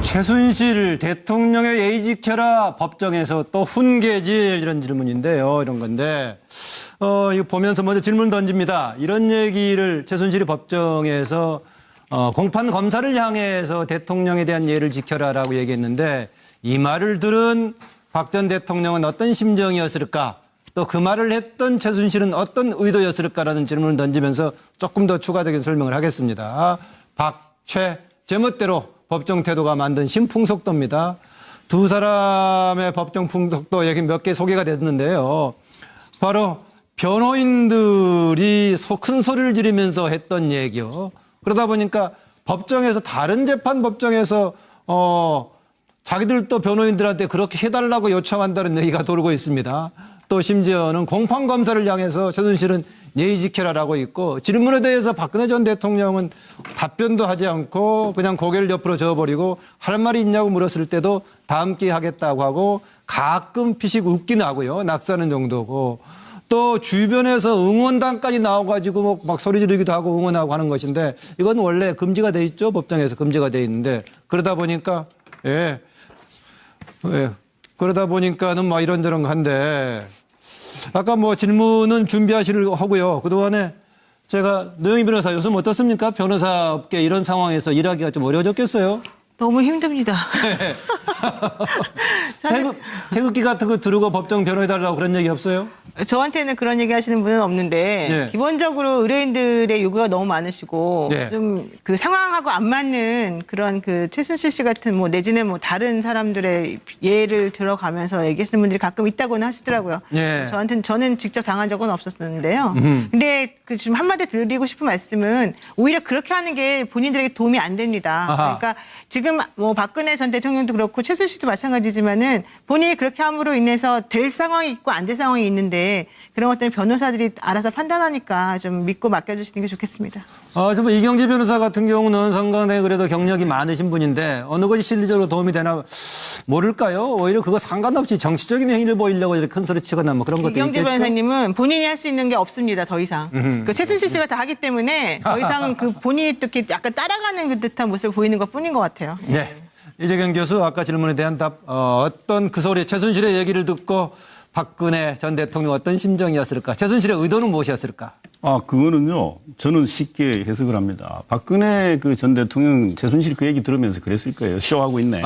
최순실 대통령의 예의 지켜라 법정에서 또 훈계질 이런 질문인데요. 이런 건데 이거 보면서 먼저 질문 던집니다. 이런 얘기를 최순실이 법정에서 공판 검사를 향해서 대통령에 대한 예를 지켜라라고 얘기했는데 이 말을 들은 박 전 대통령은 어떤 심정이었을까? 또 그 말을 했던 최순실은 어떤 의도였을까라는 질문을 던지면서 조금 더 추가적인 설명을 하겠습니다. 박최 제멋대로 법정 태도가 만든 신풍속도입니다. 두 사람의 법정 풍속도 여기 몇 개 소개가 됐는데요. 바로 변호인들이 큰 소리를 지르면서 했던 얘기요. 그러다 보니까 법정에서 다른 재판 법정에서 자기들도 변호인들한테 그렇게 해달라고 요청한다는 얘기가 돌고 있습니다. 또 심지어는 공판검사를 향해서 최순실은 예의 지켜라라고 있고 질문에 대해서 박근혜 전 대통령은 답변도 하지 않고 그냥 고개를 옆으로 저어버리고 할 말이 있냐고 물었을 때도 다음 기회에 하겠다고 하고 가끔 피식 웃긴 하고요. 낙서하는 정도고 또 주변에서 응원단까지 나와가지고 막 소리 지르기도 하고 응원하고 하는 것인데 이건 원래 금지가 돼 있죠. 법정에서 금지가 돼 있는데 그러다 보니까 그러다 보니까는 뭐 이런저런 한데 아까 뭐 질문은 준비하시려고 하고요. 그동안에 제가 노영희 변호사 요즘 어떻습니까? 변호사 업계 이런 상황에서 일하기가 좀 어려워졌겠어요? 너무 힘듭니다. 태극기 같은 거 두르고 법정 변호해달라고 그런 얘기 없어요? 저한테는 그런 얘기 하시는 분은 없는데 기본적으로 의뢰인들의 요구가 너무 많으시고 좀 그 상황하고 안 맞는 그런 그 최순실 씨 같은 뭐 내지는 뭐 다른 사람들의 예를 들어가면서 얘기하시는 분들이 가끔 있다고는 하시더라고요. 저는 직접 당한 적은 없었는데요. 근데 그 지금 한마디 드리고 싶은 말씀은 오히려 그렇게 하는 게 본인들에게 도움이 안 됩니다. 그러니까 지금 뭐 박근혜 전 대통령도 그렇고 최순실 씨도 마찬가지지만은 본인이 그렇게 함으로 인해서 될 상황이 있고 안 될 상황이 있는데 그런 것들은 변호사들이 알아서 판단하니까 좀 믿고 맡겨주시는 게 좋겠습니다. 정말 이경재 변호사 같은 경우는 상당히 그래도 경력이 많으신 분인데 어느 것이 실리적으로 도움이 되나 모를까요? 오히려 그거 상관없이 정치적인 행위를 보이려고 이렇게 큰 소리 치거나 뭐 그런 것도 있겠죠? 이경재 변호사님은 본인이 할 수 있는 게 없습니다. 더 이상. 그 최순실 씨가 다 하기 때문에 더 이상 그 본인이 또 이렇게 약간 따라가는 그 듯한 모습을 보이는 것 뿐인 것 같아요. 네. 이재경 교수 아까 질문에 대한 답 어떤 그 소리 최순실의 얘기를 듣고 박근혜 전 대통령 어떤 심정이었을까? 최순실의 의도는 무엇이었을까? 그거는요. 저는 쉽게 해석을 합니다. 박근혜 그 전 대통령 최순실이 그 얘기 들으면서 그랬을 거예요. 쇼하고 있네.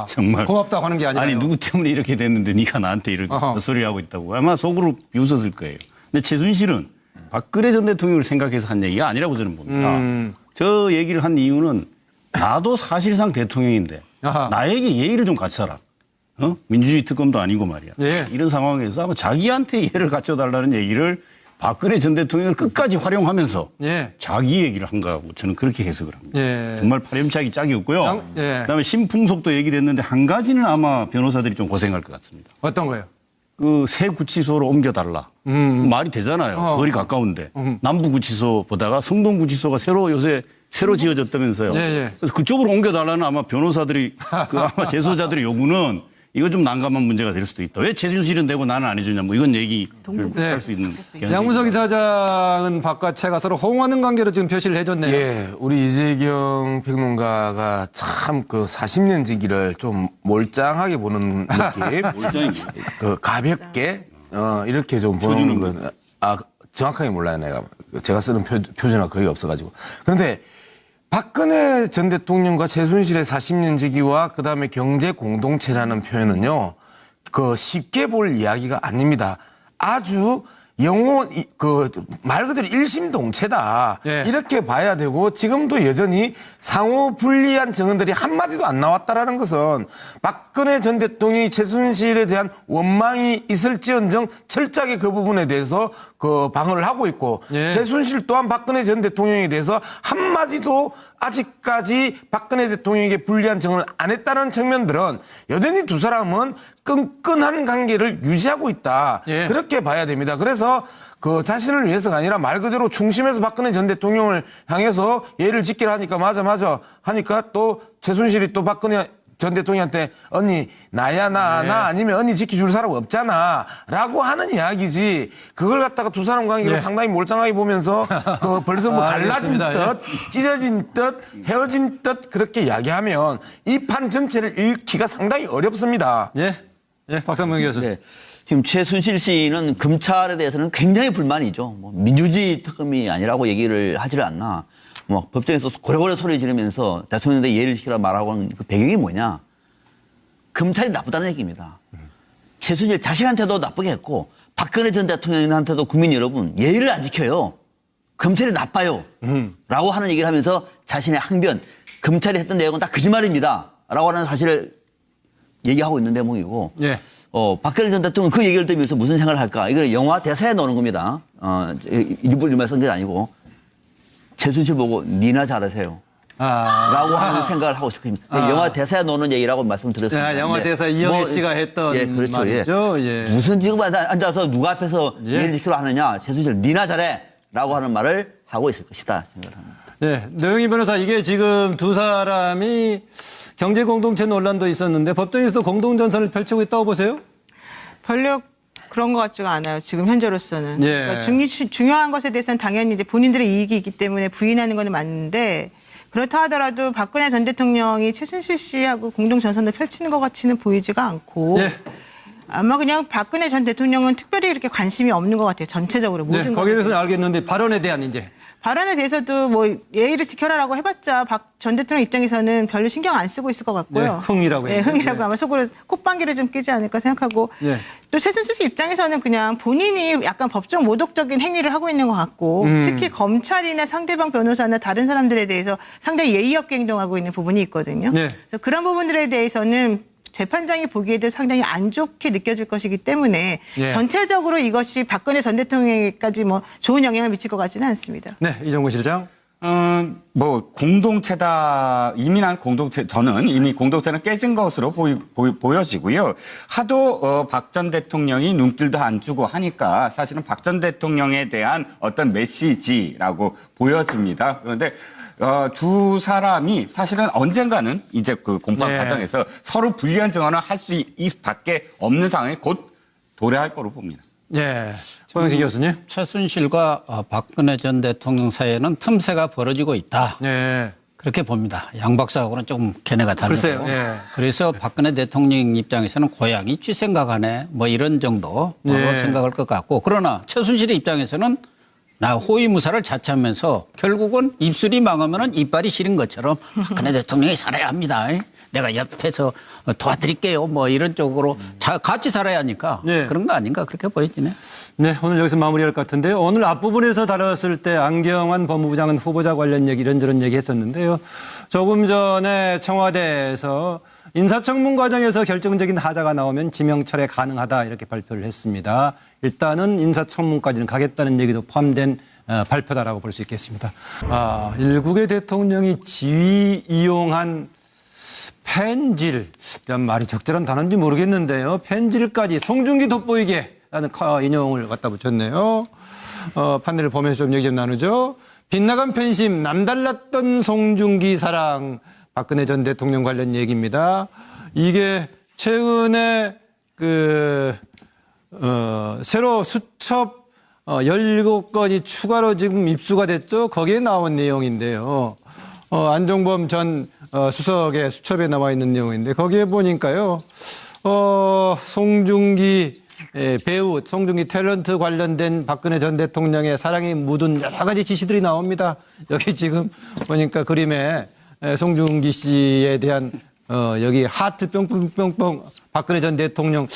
정말. 고맙다고 하는 게 아니라. 아니 누구 때문에 이렇게 됐는데 네가 나한테 이렇게 소리 하고 있다고. 아마 속으로 비웃었을 거예요. 근데 최순실은 박근혜 전 대통령을 생각해서 한 얘기가 아니라고 저는 봅니다. 저 얘기를 한 이유는 나도 사실상 대통령인데 나에게 예의를 좀 갖춰라. 민주주의 특검도 아니고 말이야. 이런 상황에서 아마 자기한테 예를 갖춰달라는 얘기를 박근혜 전 대통령을 끝까지 활용하면서 자기 얘기를 한 거하고 저는 그렇게 해석을 합니다. 정말 파렴치하게 짝이 없고요. 그다음에 신풍속도 얘기를 했는데 한 가지는 아마 변호사들이 좀 고생할 것 같습니다. 어떤 거예요? 그 새 구치소로 옮겨달라. 말이 되잖아요. 거리 가까운데. 남부구치소 보다가 성동구치소가 요새 새로 지어졌다면서요. 그래서 그쪽으로 옮겨달라는 아마 변호사들이 아마 재소자들의 요구는 이거 좀 난감한 문제가 될 수도 있다. 왜 최순실은 되고 나는 안 해주냐 뭐 이건 얘기를 할 수 있는. 양문석 이사장은 박과 채가 서로 호응하는 관계로 지금 표시를 해줬네요. 우리 이재경 평론가가 참 그 40년 지기를 좀 몰짱하게 보는 느낌. 그 가볍게 이렇게 좀 보는 건 정확하게 몰라요 내가. 제가 쓰는 표준어가 거의 없어가지고. 그런데 박근혜 전 대통령과 최순실의 40년 지기와 그다음에 경제 공동체라는 표현은요, 그 쉽게 볼 이야기가 아닙니다. 아주 말 그대로 일심동체다. 이렇게 봐야 되고, 지금도 여전히 상호 불리한 증언들이 한마디도 안 나왔다라는 것은 박근혜 전 대통령이 최순실에 대한 원망이 있을지언정 철저하게 그 부분에 대해서 그 방어를 하고 있고, 최순실 또한 박근혜 전 대통령에 대해서 한마디도 아직까지 박근혜 대통령에게 불리한 증언을 안 했다는 측면들은 여전히 두 사람은 끈끈한 관계를 유지하고 있다. 그렇게 봐야 됩니다. 그래서 그 자신을 위해서가 아니라 말 그대로 중심에서 박근혜 전 대통령을 향해서 예를 짓기를 하니까 맞아 하니까 또 최순실이 또 박근혜 전 대통령한테 언니 나야 나 아니면 언니 지켜줄 사람 없잖아 라고 하는 이야기지 그걸 갖다가 두 사람 관계를 상당히 몰짱하게 보면서 그 벌써 뭐 갈라진 듯 찢어진 듯 헤어진 듯 그렇게 이야기하면 이 판 전체를 읽기가 상당히 어렵습니다. 예, 박상문 교수. 네. 지금 최순실 씨는 검찰에 대해서는 굉장히 불만이죠. 뭐 민주주의 특검이 아니라고 얘기를 하지를 않나. 뭐 법정에서 고래고래 소리 지르면서 대통령한테 예의를 지키라 말하고 하는 그 배경이 뭐냐. 검찰이 나쁘다는 얘기입니다. 최순실 자신한테도 나쁘게 했고 박근혜 전 대통령한테도 국민 여러분 예의를 안 지켜요. 검찰이 나빠요. 라고 하는 얘기를 하면서 자신의 항변, 검찰이 했던 내용은 다 거짓말입니다. 라고 하는 사실을 얘기하고 있는 대목이고 박근혜 전 대통령은 그 얘기를 들으면서 무슨 생각을 할까. 이걸 영화 대사에 넣는 겁니다. 일부러 쓴 게 아니고 최순실 보고 니나 잘하세요. 라고 하는 생각을 하고 싶습니다. 영화 대사에 넣는 얘기라고 말씀드렸습니다. 영화 대사 이영애 씨가 했던 그렇죠. 말이죠. 무슨 지금 앉아서 누가 앞에서 예를 지키려 하느냐. 최순실 니나 잘해. 라고 하는 말을 하고 있을 것이다 생각을 합니다. 노영희 변호사 이게 지금 두 사람이 경제 공동체 논란도 있었는데 법정에서도 공동전선을 펼치고 있다고 보세요? 별로 그런 것 같지가 않아요. 지금 현재로서는. 그러니까 중요한 것에 대해서는 당연히 이제 본인들의 이익이 있기 때문에 부인하는 건 맞는데 그렇다 하더라도 박근혜 전 대통령이 최순실 씨하고 공동전선을 펼치는 것 같이는 보이지가 않고 아마 그냥 박근혜 전 대통령은 특별히 이렇게 관심이 없는 것 같아요. 전체적으로 모든 거기에 대해서는 알겠는데 발언에 대한 이제. 발언에 대해서도 뭐 예의를 지켜라라고 해봤자 박 전 대통령 입장에서는 별로 신경 안 쓰고 있을 것 같고요. 흥이라고 해요. 흥이라고 아마 속으로 콧방귀를 좀 끼지 않을까 생각하고 또 최순실 씨 입장에서는 그냥 본인이 약간 법정 모독적인 행위를 하고 있는 것 같고 특히 검찰이나 상대방 변호사나 다른 사람들에 대해서 상당히 예의 없게 행동하고 있는 부분이 있거든요. 그래서 그런 부분들에 대해서는 재판장이 보기에도 상당히 안 좋게 느껴질 것이기 때문에 전체적으로 이것이 박근혜 전 대통령에게까지 뭐 좋은 영향을 미칠 것 같지는 않습니다. 이정구 실장. 뭐 공동체다 이민한 공동체 저는 이미 공동체는 깨진 것으로 보여지고요. 하도 박 전 대통령이 눈길도 안 주고 하니까 사실은 박 전 대통령에 대한 어떤 메시지라고 보여집니다. 그런데 두 사람이 사실은 언젠가는 이제 그 공판 과정에서 서로 불리한 증언을 할 수 밖에 없는 상황에 곧 도래할 거로 봅니다. 서영식 교수님. 최순실과 박근혜 전 대통령 사이에는 틈새가 벌어지고 있다. 그렇게 봅니다. 양 박사하고는 조금 견해가 다르고. 그래서 박근혜 대통령 입장에서는 고양이 쥐 생각하네 뭐 이런 정도로 생각할 것 같고 그러나 최순실의 입장에서는 나 호위무사를 자처하면서 결국은 입술이 망하면 이빨이 시린 것처럼 박근혜 대통령이 살아야 합니다. 내가 옆에서 도와드릴게요. 뭐 이런 쪽으로 같이 살아야 하니까 그런 거 아닌가 그렇게 보여지네. 오늘 여기서 마무리할 것 같은데요. 오늘 앞부분에서 다뤘을 때 안경환 법무부 장관 후보자 관련 얘기 이런저런 얘기 했었는데요. 조금 전에 청와대에서 인사청문 과정에서 결정적인 하자가 나오면 지명 철회 가능하다 이렇게 발표를 했습니다. 일단은 인사청문까지는 가겠다는 얘기도 포함된 발표다라고 볼 수 있겠습니다. 일국의 대통령이 지위 이용한 펜질, 이런 말이 적절한 단어인지 모르겠는데요. 펜질까지 송중기 돋보이게 라는 인용을 갖다 붙였네요. 판넬을 보면서 좀 얘기 좀 나누죠. 빗나간 팬심, 남달랐던 송중기 사랑, 박근혜 전 대통령 관련 얘기입니다. 이게 최근에 새로 수첩 17건이 추가로 지금 입수가 됐죠. 거기에 나온 내용인데요. 안종범 전 수석의 수첩에 나와 있는 내용인데 거기에 보니까요. 송중기 배우, 송중기 탤런트 관련된 박근혜 전 대통령의 사랑이 묻은 여러 가지 지시들이 나옵니다. 여기 지금 보니까 그림에 송중기 씨에 대한 여기 하트 뿅뿅뿅뿅 박근혜 전 대통령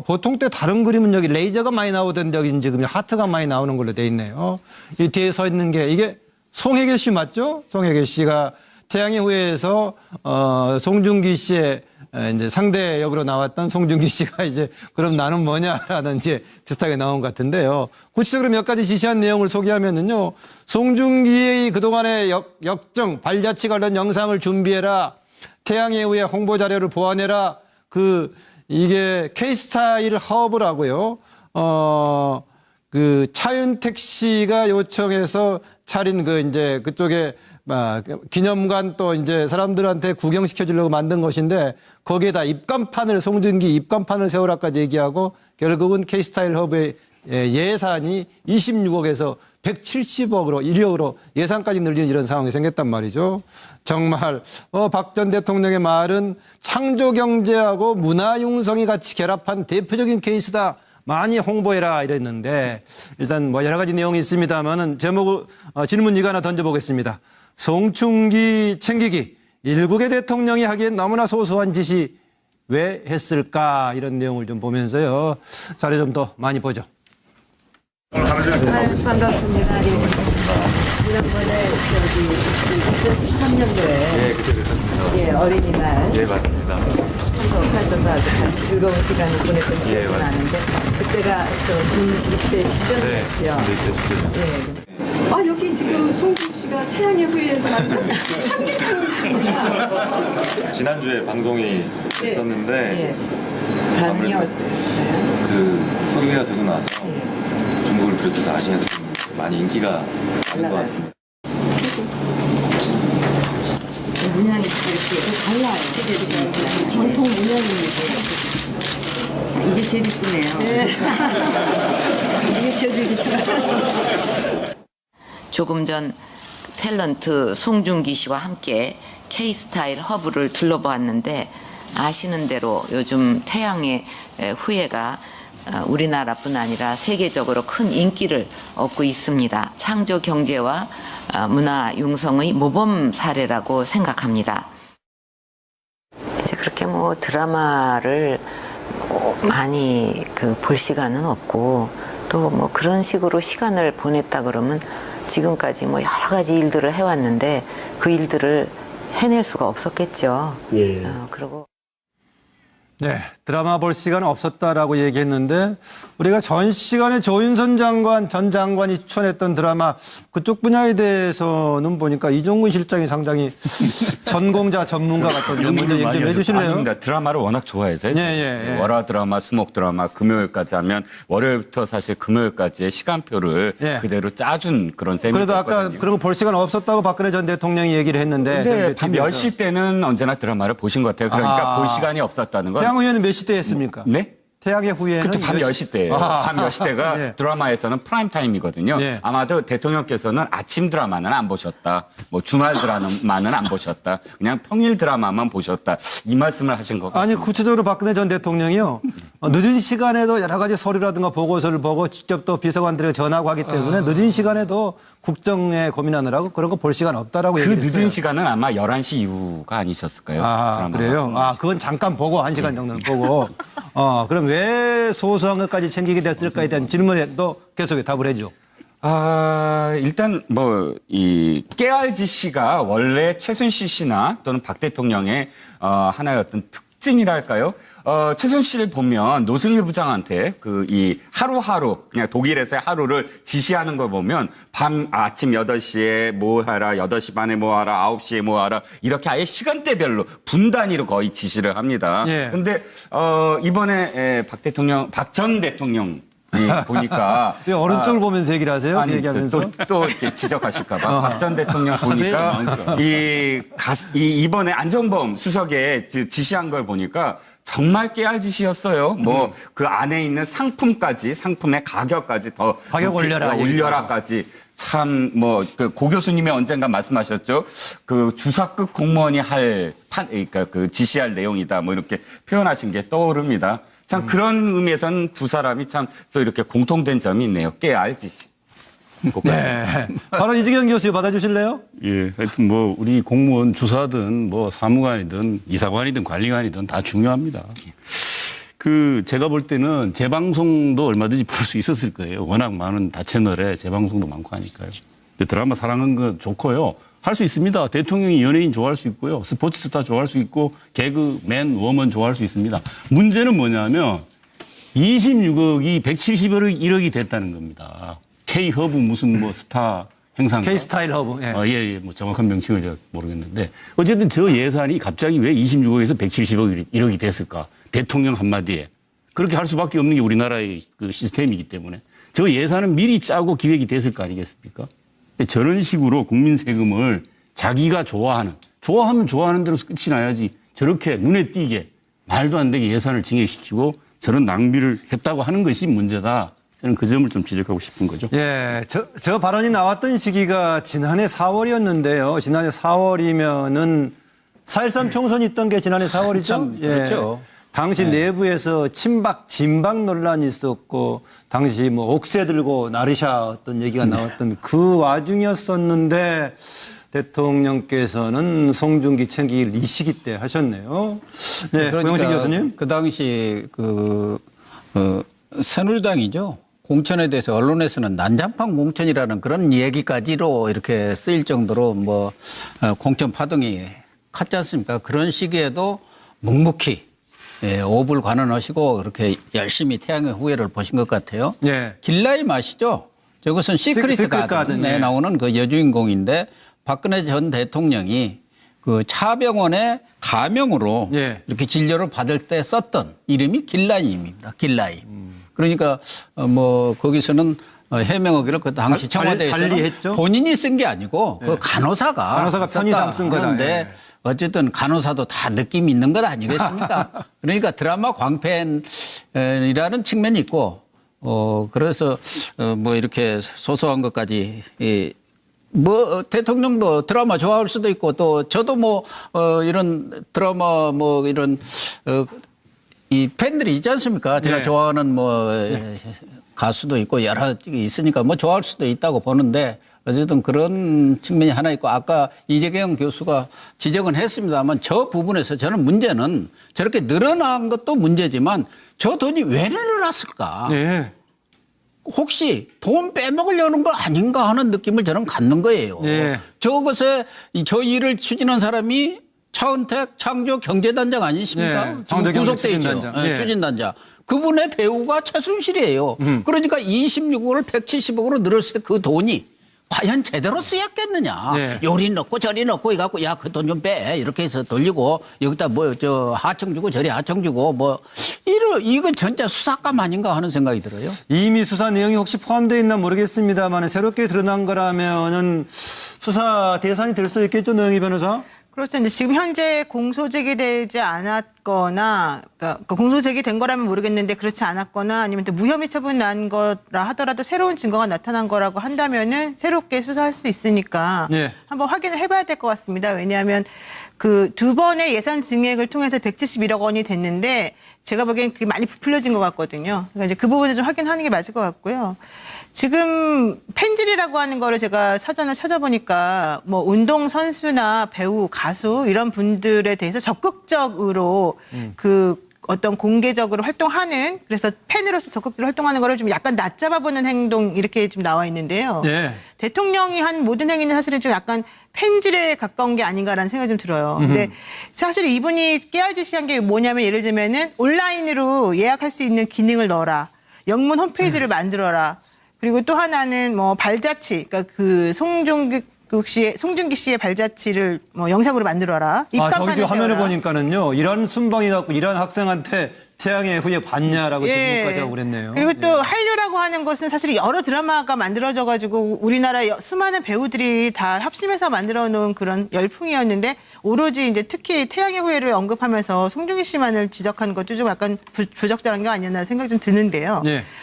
보통 때 다른 그림은 여기 레이저가 많이 나오던데 여기 지금 하트가 많이 나오는 걸로 돼 있네요. 이 뒤에 서 있는 게 이게 송혜교 씨 맞죠? 송혜교 씨가 태양의 후예에서 송중기 씨의 이제 상대 역으로 나왔던 송중기 씨가 이제 그럼 나는 뭐냐라는 이제 비슷하게 나온 것 같은데요. 구체적으로 몇 가지 지시한 내용을 소개하면은요. 송중기의 그동안의 역정, 발자취 관련 영상을 준비해라. 태양의 후예 홍보 자료를 보완해라. 이게 K스타일 허브라고요. 차윤택 씨가 요청해서 차린 이제 그쪽에 기념관 또 이제 사람들한테 구경시켜주려고 만든 것인데 거기에다 송중기 입간판을 세우라까지 얘기하고 결국은 K스타일 허브의 예산이 26억에서 170억으로 1억으로 예산까지 늘리는 이런 상황이 생겼단 말이죠. 정말 박 전 대통령의 말은 창조경제하고 문화융성이 같이 결합한 대표적인 케이스다. 많이 홍보해라 이랬는데 일단 뭐 여러 가지 내용이 있습니다만은 질문 이거 하나 던져보겠습니다. 송중기 챙기기 일국의 대통령이 하기엔 너무나 소소한 짓이 왜 했을까 이런 내용을 좀 보면서요. 자료 좀 더 많이 보죠. 반갑습니다. 지난번에 2013년도에 그때 뵀었습니다. 어린이날 맞습니다. 참석하셔서 아주 즐거운 시간을 보냈던 기억이 나는데 그때가 군 입대 직전이었죠. 입대 직전이었어요. 여기 지금 송국 씨가 태양의 후예에서 만든 삼계탕이 있습니다. 지난주에 방송이 있었는데 반응이 어땠어요? 그 소개가 되고 나서 중국을 비롯해서 아시아에서 좀 많이 인기가 있는 것 같습니다. 문양이 이렇게 달라요. 전통 문양입니다. 이게 제일 이쁘네요. 이게 제일 이쁘네요. 조금 전 탤런트 송중기 씨와 함께 K스타일 허브를 둘러보았는데 아시는 대로 요즘 태양의 후예가 우리나라뿐 아니라 세계적으로 큰 인기를 얻고 있습니다. 창조 경제와 문화 융성의 모범 사례라고 생각합니다. 이제 그렇게 뭐 드라마를 많이 볼 시간은 없고 또 뭐 그런 식으로 시간을 보냈다 그러면 지금까지 뭐 여러 가지 일들을 해왔는데 그 일들을 해낼 수가 없었겠죠. 그리고 네, 드라마 볼 시간은 없었다라고 얘기했는데 우리가 전 시간에 조윤선 전 장관이 추천했던 드라마 그쪽 분야에 대해서는 보니까 이종근 실장이 상당히 전문가 같던데 먼저 얘기 좀 해주실래요? 아닙니다. 드라마를 워낙 좋아해서 월화 드라마, 수목 드라마, 금요일까지 하면 월요일부터 사실 금요일까지의 시간표를 그대로 짜준 그런 셈이거든요. 그래도 아까 그런 거 볼 시간 없었다고 박근혜 전 대통령이 얘기를 했는데 밤 10시 때는 언제나 드라마를 보신 것 같아요. 그러니까 볼 시간이 없었다는 건 태양 후예는 몇 시대에 했습니까? 네? 태양의 후예는 그때 밤 10시 때예요. 밤 10시대가 드라마에서는 프라임 타임이거든요. 아마도 대통령께서는 아침 드라마는 안 보셨다. 뭐 주말 드라마는 안 보셨다. 그냥 평일 드라마만 보셨다. 이 말씀을 하신 것 같아요. 아니 구체적으로 박근혜 전 대통령이요. 늦은 시간에도 여러 가지 서류라든가 보고서를 보고 직접 또 비서관들에게 전하고 하기 때문에 늦은 시간에도 국정에 고민하느라고 그런 거 볼 시간 없다라고 얘기했어요. 그 늦은 시간은 아마 11시 이후가 아니셨을까요? 그래요? 그건 잠깐 보고 1시간 정도는 보고. 그럼 왜 소소한 것까지 챙기게 됐을까에 대한 질문에도 계속 답을 해줘. 일단 이 깨알지 씨가 원래 최순실 씨나 또는 박 대통령의 하나의 어떤 특징이랄까요? 최순실을 보면 노승일 부장한테 이 하루하루 그냥 독일에서의 하루를 지시하는 걸 보면 아침 8시에 뭐 하라, 8시 반에 뭐 하라, 9시에 뭐 하라 이렇게 아예 시간대별로 분 단위로 거의 지시를 합니다. 근데 이번에 박 전 대통령 보니까 왜 오른쪽을 보면서 얘기를 하세요? 아니, 얘기하면서 또 이렇게 지적하실까봐 박 전 대통령 보니까 이번에 안종범 수석에 지시한 걸 보니까 정말 깨알짓이었어요. 그 안에 있는 상품의 가격까지 더 가격 올려라까지 참 고 교수님이 언젠가 말씀하셨죠. 그 주사급 공무원이 그러니까 그 지시할 내용이다. 이렇게 표현하신 게 떠오릅니다. 참 그런 의미에서는 두 사람이 참 또 이렇게 공통된 점이 있네요. 깨알짓이. 네. 바로 이주경 교수 받아주실래요? 하여튼 우리 공무원 주사든 사무관이든 이사관이든 관리관이든 다 중요합니다. 제가 볼 때는 재방송도 얼마든지 볼 수 있었을 거예요. 워낙 많은 다채널에 재방송도 많고 하니까요. 근데 드라마 사랑하는 건 좋고요. 할 수 있습니다. 대통령이 연예인 좋아할 수 있고요. 스포츠 스타 좋아할 수 있고 개그맨, 워먼 좋아할 수 있습니다. 문제는 뭐냐면 26억이 171억이 됐다는 겁니다. K허브 무슨 스타 행사인가? K스타일 허브. 정확한 명칭을 제가 모르겠는데 어쨌든 저 예산이 갑자기 왜 26억에서 170억이 됐을까? 대통령 한마디에. 그렇게 할 수밖에 없는 게 우리나라의 그 시스템이기 때문에 저 예산은 미리 짜고 기획이 됐을 거 아니겠습니까? 근데 저런 식으로 국민 세금을 자기가 좋아하면 좋아하는 대로 끝이 나야지 저렇게 눈에 띄게 말도 안 되게 예산을 증액시키고 저런 낭비를 했다고 하는 것이 문제다. 저는 그 점을 좀 지적하고 싶은 거죠. 예, 저 발언이 나왔던 시기가 지난해 4월이었는데요. 지난해 4월이면은 4.13 총선이 있던 게 지난해 4월이죠. 그렇죠. 당시 내부에서 친박, 진박 논란이 있었고, 당시 뭐 옥새 들고 나르샤 어떤 얘기가 나왔던 그 와중이었었는데, 대통령께서는 송중기 챙기길 이 시기 때 하셨네요. 네, 그러니까 고영식 교수님. 그 당시 새누리당이죠. 공천에 대해서 언론에서는 난장판 공천이라는 그런 얘기까지로 이렇게 쓰일 정도로 뭐 공천 파동이 컸지 않습니까? 그런 시기에도 묵묵히 오불 관원하시고 그렇게 열심히 태양의 후예를 보신 것 같아요. 예. 길라임 아시죠? 저것은 시크릿 가든에 나오는 그 여주인공인데 박근혜 전 대통령이 그 차병원의 가명으로 이렇게 진료를 받을 때 썼던 이름이 길라임입니다. 길라임. 그러니까 뭐 거기서는 해명하기를 그 당시 청와대에서는 본인이 쓴 게 아니고 그 간호사가 편의상 쓴 거다. 그런데 어쨌든 간호사도 다 느낌이 있는 것 아니겠습니까? 그러니까 드라마 광팬이라는 측면이 있고 그래서 뭐 이렇게 소소한 것까지 뭐 대통령도 드라마 좋아할 수도 있고 또 저도 뭐 이런 드라마 뭐 이런 이 팬들이 있지 않습니까? 제가 좋아하는 뭐 가수도 있고 여러 있으니까 뭐 좋아할 수도 있다고 보는데 어쨌든 그런 측면이 하나 있고 아까 이재경 교수가 지적은 했습니다만 저 부분에서 저는 문제는 저렇게 늘어난 것도 문제지만 저 돈이 왜 늘어났을까? 네. 혹시 돈 빼먹으려는 거 아닌가 하는 느낌을 저는 갖는 거예요. 네. 저것에 저 일을 추진한 사람이 차은택 창조 경제단장 아니십니까? 지금 구속돼 있죠. 추진단장. 그분의 배우가 최순실이에요. 그러니까 26억을 170억으로 늘었을 때 그 돈이 과연 제대로 쓰였겠느냐. 요리 넣고 저리 넣고 해갖고 야, 그 돈 좀 빼. 이렇게 해서 돌리고 여기다 뭐 하청 주고 저리 하청 주고 뭐 이건 진짜 수사감 아닌가 하는 생각이 들어요. 이미 수사 내용이 혹시 포함되어 있나 모르겠습니다만 새롭게 드러난 거라면은 수사 대상이 될 수도 있겠죠, 노영희 변호사? 그렇죠. 이제 지금 현재 공소 제기되지 않았거나, 그러니까 공소 제기된 거라면 모르겠는데 그렇지 않았거나 아니면 또 무혐의 처분 난 거라 하더라도 새로운 증거가 나타난 거라고 한다면은 새롭게 수사할 수 있으니까 한번 확인을 해봐야 될 것 같습니다. 왜냐하면 그 두 번의 예산 증액을 통해서 171억 원이 됐는데 제가 보기엔 그게 많이 부풀려진 것 같거든요. 그러니까 이제 그 부분을 좀 확인하는 게 맞을 것 같고요. 지금 펜질이라고 하는 거를 제가 사전을 찾아보니까 뭐 운동 선수나 배우, 가수 이런 분들에 대해서 적극적으로 그 어떤 공개적으로 활동하는 그래서 팬으로서 적극적으로 활동하는 거를 좀 약간 낮잡아보는 행동 이렇게 좀 나와 있는데요. 대통령이 한 모든 행위는 사실은 좀 약간 펜질에 가까운 게 아닌가라는 생각이 좀 들어요. 근데 사실 이분이 깨알짓이한 게 뭐냐면 예를 들면은 온라인으로 예약할 수 있는 기능을 넣어라. 영문 홈페이지를 만들어라. 그리고 또 하나는 뭐 발자취, 그러니까 그 송중기 씨의 발자취를 뭐 영상으로 만들어라. 저기 화면에 보니까는요, 이런 순방이 갖고 이런 학생한테 태양의 후예 봤냐라고 질문까지 하고 그랬네요. 그리고 또 한류라고 하는 것은 사실 여러 드라마가 만들어져가지고 우리나라 수많은 배우들이 다 합심해서 만들어 놓은 그런 열풍이었는데 오로지 이제 특히 태양의 후예를 언급하면서 송중기 씨만을 지적하는 것도 좀 약간 부적절한 게 아니었나 생각이 좀 드는데요.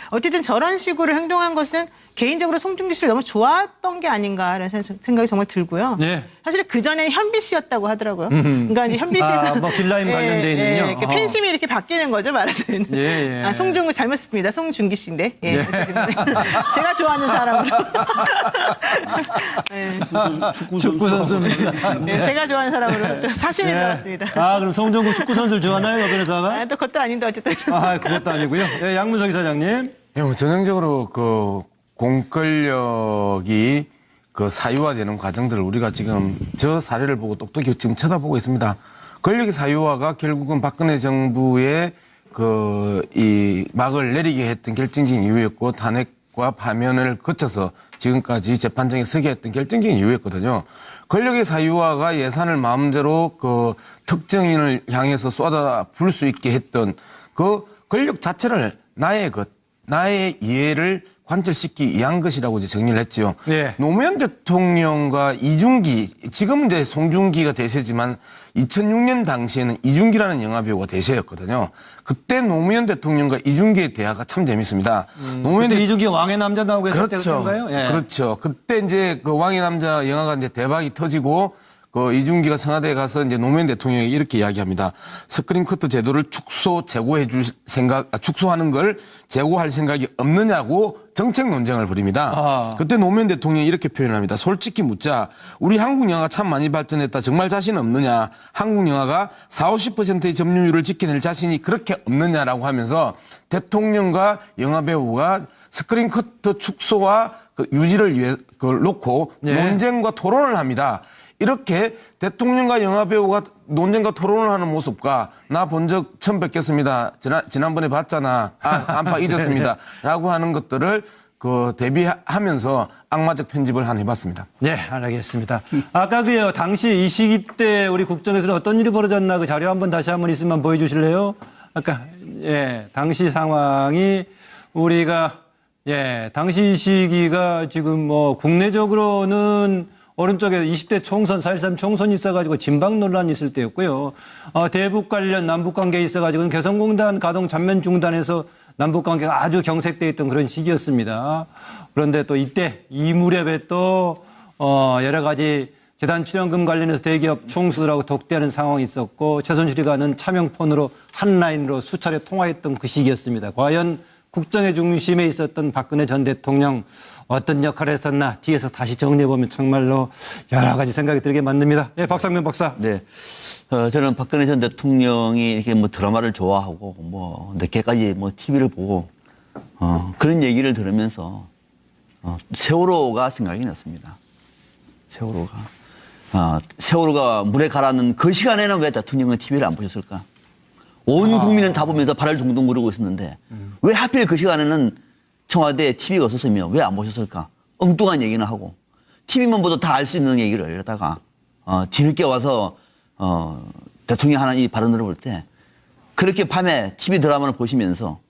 어쨌든 저런 식으로 행동한 것은 개인적으로 송중기 씨를 너무 좋아했던 게 아닌가라는 생각이 정말 들고요. 사실 그 전에 현비 씨였다고 하더라고요. 그러니까 이제 현비 씨에서 뭐 길라임 관련돼 있는요. 이렇게 팬심이 이렇게 바뀌는 거죠, 말하자면. 송중기 잘못했습니다. 송중기 씨인데. 제가 좋아하는 사람으로. 축구 선수입니다. 제가 좋아하는 사람으로 사심이 들어갔습니다. 그럼 송중기 축구 선수를 좋아하나요, 변호사가? 또 그것도 아닌데 어쨌든. 그것도 아니고요. 양문석 이사장님. 전형적으로 그 공권력이 그 사유화되는 과정들을 우리가 지금 저 사례를 보고 똑똑히 지금 쳐다보고 있습니다. 권력의 사유화가 결국은 박근혜 정부의 이 막을 내리게 했던 결정적인 이유였고 탄핵과 파면을 거쳐서 지금까지 재판정에 서게 했던 결정적인 이유였거든요. 권력의 사유화가 예산을 마음대로 그 특정인을 향해서 쏟아 부을 수 있게 했던 그 권력 자체를 나의 이해를 관철시키기 위한 것이라고 이제 정리를 했죠. 예. 노무현 대통령과 이중기, 지금 이제 송중기가 대세지만 2006년 당시에는 이중기라는 영화배우가 대세였거든요. 그때 노무현 대통령과 이중기의 대화가 참 재밌습니다. 노무현 이중기 왕의 남자 나오고 했을 그렇죠. 때인가요? 예. 그렇죠. 그때 이제 그 왕의 남자 영화가 이제 대박이 터지고 그 이중기가 청와대에 가서 이제 노무현 대통령이 이렇게 이야기합니다. 스크린 커트 제도를 재고해 줄 생각, 축소하는 걸 재고할 생각이 없느냐고 정책 논쟁을 벌입니다. 그때 노무현 대통령이 이렇게 표현을 합니다. 솔직히 묻자. 우리 한국 영화가 참 많이 발전했다. 정말 자신 없느냐. 한국 영화가 40, 50%의 점유율을 지켜낼 자신이 그렇게 없느냐라고 하면서 대통령과 영화배우가 스크린 커트 축소와 그 유지를 위해 그걸 놓고 논쟁과 토론을 합니다. 이렇게 대통령과 영화배우가 논쟁과 토론을 하는 모습과 나 본 적 처음 뵙겠습니다. 지난번에 봤잖아. 안팎 잊었습니다. 라고 하는 것들을 그 대비하면서 악마적 편집을 하나 해봤습니다. 네, 알겠습니다. 아까 그요 당시 이 시기 때 우리 국정에서는 어떤 일이 벌어졌나 그 자료 한번 다시 한번 있으면 보여주실래요? 아까 예, 당시 상황이 우리가 당시 이 시기가 지금 뭐 국내적으로는 오른쪽에 20대 총선, 4.13 총선이 있어가지고 진박 논란이 있을 때였고요. 대북 관련 남북 관계에 있어가지고 개성공단 가동 전면 중단해서 남북 관계가 아주 경색돼 있던 그런 시기였습니다. 그런데 또 이때 이 무렵에 또 여러 가지 재단 출연금 관련해서 대기업 총수들하고 독대하는 상황이 있었고 최순실이 가는 차명폰으로 한 라인으로 수차례 통화했던 그 시기였습니다. 과연 국정의 중심에 있었던 박근혜 전 대통령 어떤 역할을 했었나 뒤에서 다시 정리해보면 정말로 여러 가지 생각이 들게 만듭니다. 예, 박상면 박사. 네. 저는 박근혜 전 대통령이 이렇게 뭐 드라마를 좋아하고 뭐 늦게까지 뭐 TV를 보고 그런 얘기를 들으면서 세월호가 생각이 났습니다. 세월호가 물에 가라앉는 그 시간에는 왜 대통령은 TV를 안 보셨을까? 온 국민은 다 보면서 발을 동동 구르고 있었는데 왜 하필 그 시간에는 청와대에 TV가 없었으며 왜 안 보셨을까? 엉뚱한 얘기는 하고 TV만 보도 다 알 수 있는 얘기를 이러다가 뒤늦게 와서 대통령이 하는 이 발언을 볼 때 그렇게 밤에 TV 드라마를 보시면서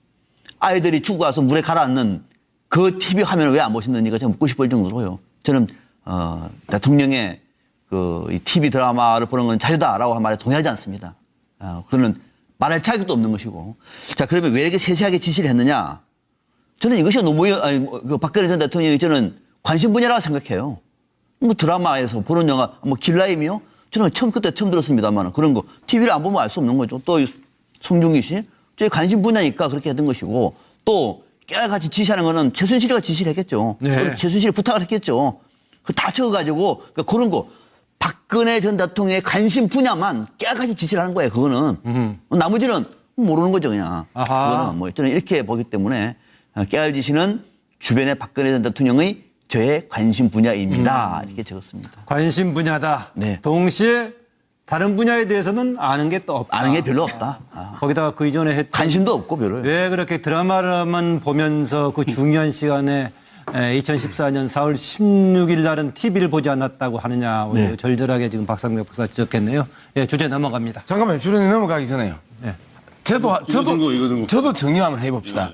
아이들이 축구 와서 물에 가라앉는 그 TV 화면을 왜 안 보셨는지가 제가 묻고 싶을 정도로요. 저는 대통령의 이 TV 드라마를 보는 건 자유다라고 한 말에 동의하지 않습니다. 그거는 말할 자격도 없는 것이고. 자, 그러면 왜 이렇게 세세하게 지시를 했느냐? 저는 이것이 박근혜 전 대통령이 저는 관심 분야라고 생각해요. 뭐 드라마에서 보는 영화, 뭐 길라임이요? 저는 그때 처음 들었습니다만 그런 거 TV를 안 보면 알 수 없는 거죠. 또 송중기 씨, 저희 관심 분야니까 그렇게 했던 것이고 또 깨알같이 지시하는 거는 최순실이가 지시를 했겠죠. 네. 최순실이 부탁을 했겠죠. 다 적어가지고 그런 거. 박근혜 전 대통령의 관심 분야만 깨알같이 지시를 하는 거예요. 그거는. 나머지는 모르는 거죠, 그냥. 그거는 뭐 저는 이렇게 보기 때문에 깨알 지시는 주변의 박근혜 전 대통령의 저의 관심 분야입니다. 이렇게 적었습니다. 관심 분야다. 네. 동시에 다른 분야에 대해서는 아는 게 또 없다. 아는 게 별로 없다. 거기다가 그 이전에 했던 관심도 없고 별로. 왜 그렇게 드라마만 보면서 그 중요한 시간에 2014년 4월 16일 날은 TV를 보지 않았다고 하느냐. 네. 절절하게 지금 박상명 박사 지적했네요. 예, 주제 넘어갑니다. 잠깐만요. 주제 넘어가기 전에요. 네. 저도 정리 한번 해봅시다.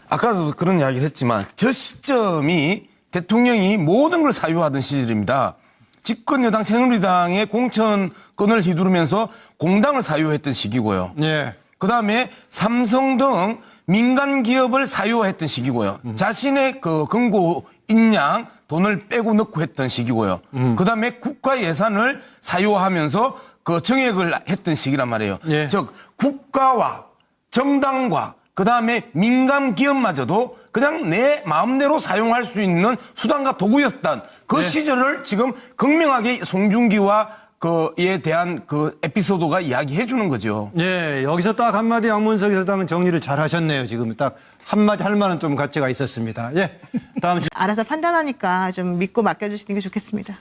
아까도 그런 이야기를 했지만 저 시점이 대통령이 모든 걸 사유하던 시절입니다. 집권 여당 새누리당의 공천권을 휘두르면서 공당을 사유했던 시기고요. 네. 그다음에 삼성 등 민간 기업을 사유화했던 시기고요. 자신의 그 금고 인양 돈을 빼고 넣고 했던 시기고요. 그다음에 국가 예산을 사유화하면서 그 정액을 했던 시기란 말이에요. 예. 즉 국가와 정당과 그다음에 민간 기업마저도 그냥 내 마음대로 사용할 수 있는 수단과 도구였던 그 시절을 지금 극명하게 송중기와 그에 대한 그 에피소드가 이야기해 주는 거죠. 예, 여기서 딱 한마디 양문석 기사장은 정리를 잘 하셨네요. 지금 딱 한마디 할 만한 좀 가치가 있었습니다. 예. 다음 알아서 판단하니까 좀 믿고 맡겨주시는 게 좋겠습니다.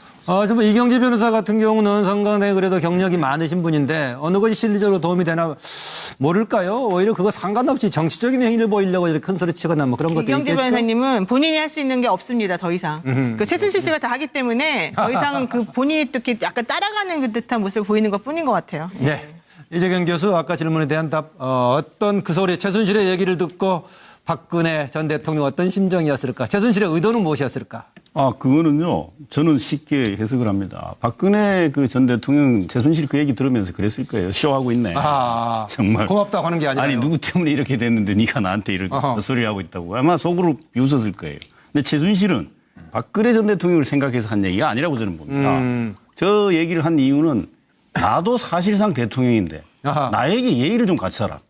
좀 이경재 변호사 같은 경우는 성간에 그래도 경력이 많으신 분인데 어느 것이 실리적으로 도움이 되나 모를까요? 오히려 그거 상관없이 정치적인 행위를 보이려고 이렇게 큰 소리 치거나 뭐 그런 것도 있겠죠. 이경재 변호사님은 본인이 할 수 있는 게 없습니다. 더 이상. 그 최순실 씨가 다 하기 때문에 더 이상은 그 본인이 또 이렇게 약간 따라가는 그 듯한 모습을 보이는 것 뿐인 것 같아요. 네. 이재경 교수 아까 질문에 대한 답 어떤 그 소리 최순실의 얘기를 듣고 박근혜 전 대통령 어떤 심정이었을까? 최순실의 의도는 무엇이었을까? 그거는요. 저는 쉽게 해석을 합니다. 박근혜 그 전 대통령 최순실 그 얘기 들으면서 그랬을 거예요. 쇼하고 있네. 정말. 고맙다고 하는 게 아니라. 아니 누구 때문에 이렇게 됐는데 네가 나한테 이렇게 소리 하고 있다고. 아마 속으로 비웃었을 거예요. 근데 최순실은 박근혜 전 대통령을 생각해서 한 얘기가 아니라고 저는 봅니다. 저 얘기를 한 이유는 나도 사실상 대통령인데 나에게 예의를 좀 갖춰라.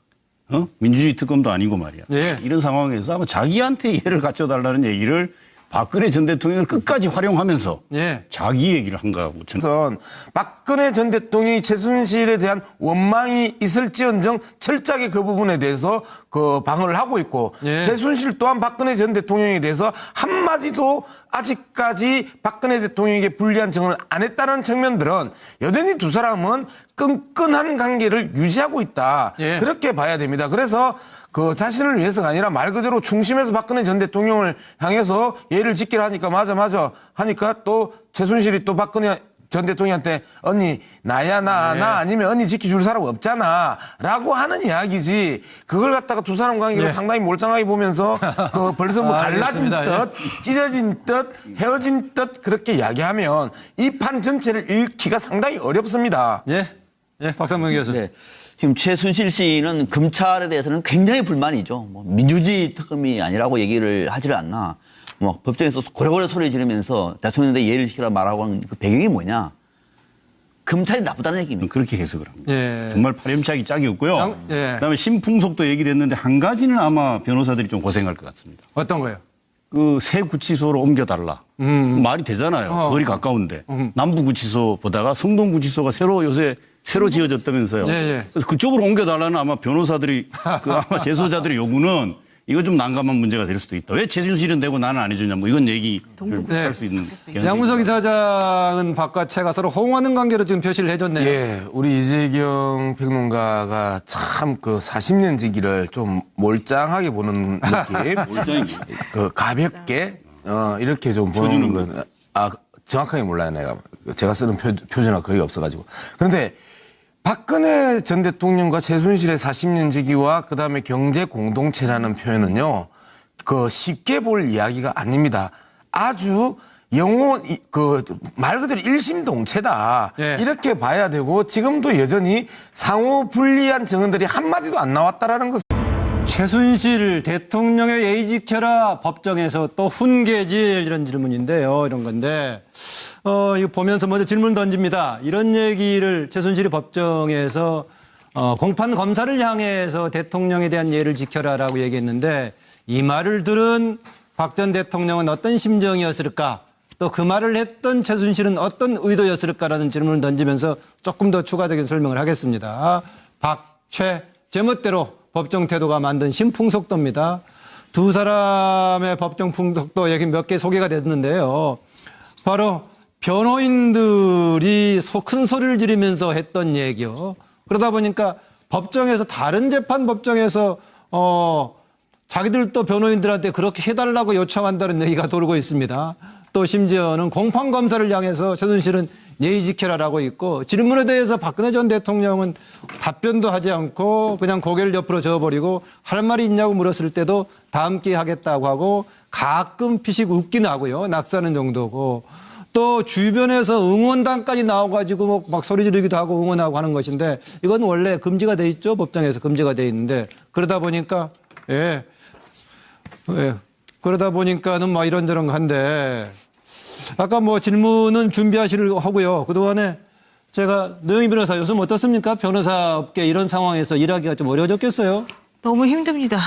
민주주의 특검도 아니고 말이야. 예. 이런 상황에서 아마 자기한테 예의를 갖춰달라는 얘기를 박근혜 전 대통령을 끝까지 활용하면서 자기 얘기를 한 거하고 저는 박근혜 전 대통령이 최순실에 대한 원망이 있을지언정 철저하게 그 부분에 대해서 그 방어를 하고 있고 최순실 또한 박근혜 전 대통령에 대해서 한마디도 아직까지 박근혜 대통령에게 불리한 증언을 안 했다는 측면들은 여전히 두 사람은 끈끈한 관계를 유지하고 있다. 그렇게 봐야 됩니다. 그래서 그 자신을 위해서가 아니라 말 그대로 중심에서 박근혜 전 대통령을 향해서 예를 지키라 하니까 맞아 하니까 또 최순실이 또 박근혜 전 대통령한테 언니 나야 나 아니면 언니 지켜줄 사람 없잖아 라고 하는 이야기지 그걸 갖다가 두 사람 관계를 상당히 몰짱하게 보면서 그 벌써 뭐 갈라진 듯 찢어진 듯 헤어진 듯 그렇게 이야기하면 이 판 전체를 읽기가 상당히 어렵습니다. 박상문 교수. 지금 최순실 씨는 검찰에 대해서는 굉장히 불만이죠. 뭐 민주주의 특검이 아니라고 얘기를 하지를 않나. 뭐 법정에서 고래고래 소리 지르면서 대통령한테 예를 지키라 말하고 하는 그 배경이 뭐냐. 검찰이 나쁘다는 얘기입니다. 그렇게 해석을 합니다. 정말 파렴치하기 짝이 없고요. 그다음에 신풍속도 얘기를 했는데 한 가지는 아마 변호사들이 좀 고생할 것 같습니다. 어떤 거예요? 그 새 구치소로 옮겨달라. 말이 되잖아요. 거리 가까운데. 남부구치소 보다가 성동구치소가 요새 새로 지어졌다면서요. 그래서 그쪽으로 옮겨달라는 아마 변호사들이 아마 재소자들의 요구는 이거 좀 난감한 문제가 될 수도 있다. 왜 최순실은 되고 나는 안 해주냐. 뭐 이건 얘기를 할 수 있는. 양문석 이사장은 바깥채가 서로 호응하는 관계로 지금 표시를 해줬네요. 우리 이재경 평론가가 참 그 40년 지기를 좀 몰짱하게 보는 느낌. 그 가볍게 이렇게 좀 보는 건 정확하게 몰라요 내가. 제가 쓰는 표준어가 거의 없어가지고. 그런데 박근혜 전 대통령과 최순실의 40년 지기와 그다음에 경제 공동체라는 표현은요, 그 쉽게 볼 이야기가 아닙니다. 아주 말 그대로 일심동체다. 이렇게 봐야 되고 지금도 여전히 상호 불리한 증언들이 한마디도 안 나왔다라는 것. 최순실 대통령의 예의 지켜라 법정에서 또 훈계질 이런 질문인데요. 이런 건데 이거 보면서 먼저 질문 던집니다. 이런 얘기를 최순실이 법정에서 공판 검사를 향해서 대통령에 대한 예를 지켜라라고 얘기했는데 이 말을 들은 박 전 대통령은 어떤 심정이었을까? 또 그 말을 했던 최순실은 어떤 의도였을까라는 질문을 던지면서 조금 더 추가적인 설명을 하겠습니다. 박최 제멋대로 법정 태도가 만든 신풍속도입니다. 두 사람의 법정 풍속도 여기 몇 개 소개가 됐는데요. 바로 변호인들이 큰 소리를 지르면서 했던 얘기요. 그러다 보니까 법정에서 다른 재판 법정에서 자기들도 변호인들한테 그렇게 해달라고 요청한다는 얘기가 돌고 있습니다. 또 심지어는 공판검사를 향해서 최순실은 예의 지켜라라고 있고 질문에 대해서 박근혜 전 대통령은 답변도 하지 않고 그냥 고개를 옆으로 저어버리고 할 말이 있냐고 물었을 때도 다음 기회에 하겠다고 하고 가끔 피식 웃긴 하고요. 낙사는 정도고 또 주변에서 응원단까지 나와가지고 막 소리 지르기도 하고 응원하고 하는 것인데 이건 원래 금지가 돼 있죠. 법정에서 금지가 돼 있는데 그러다 보니까 그러다 보니까는 뭐 이런저런 한데 아까 뭐 질문은 준비하시려고 하고요. 그동안에 제가 노영희 변호사 요즘 어떻습니까? 변호사 업계 이런 상황에서 일하기가 좀 어려워졌겠어요? 너무 힘듭니다.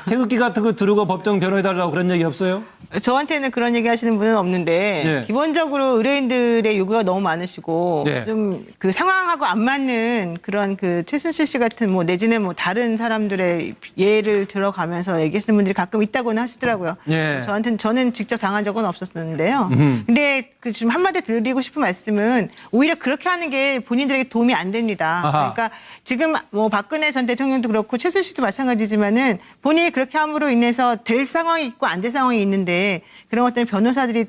태극기 같은 거 두르고 법정 변호해달라고 그런 얘기 없어요? 저한테는 그런 얘기 하시는 분은 없는데 기본적으로 의뢰인들의 요구가 너무 많으시고 좀 그 상황하고 안 맞는 그런 그 최순실 씨 같은 뭐 내지는 뭐 다른 사람들의 예를 들어가면서 얘기하시는 분들이 가끔 있다고는 하시더라고요. 저는 직접 당한 적은 없었는데요. 근데 그 지금 한마디 드리고 싶은 말씀은 오히려 그렇게 하는 게 본인들에게 도움이 안 됩니다. 그러니까 지금 뭐 박근혜 전 대통령도 그렇고 최순실 씨도 마찬가지지만은 본인이 그렇게 함으로 인해서 될 상황이 있고 안 될 상황이 있는데 그런 것들은 변호사들이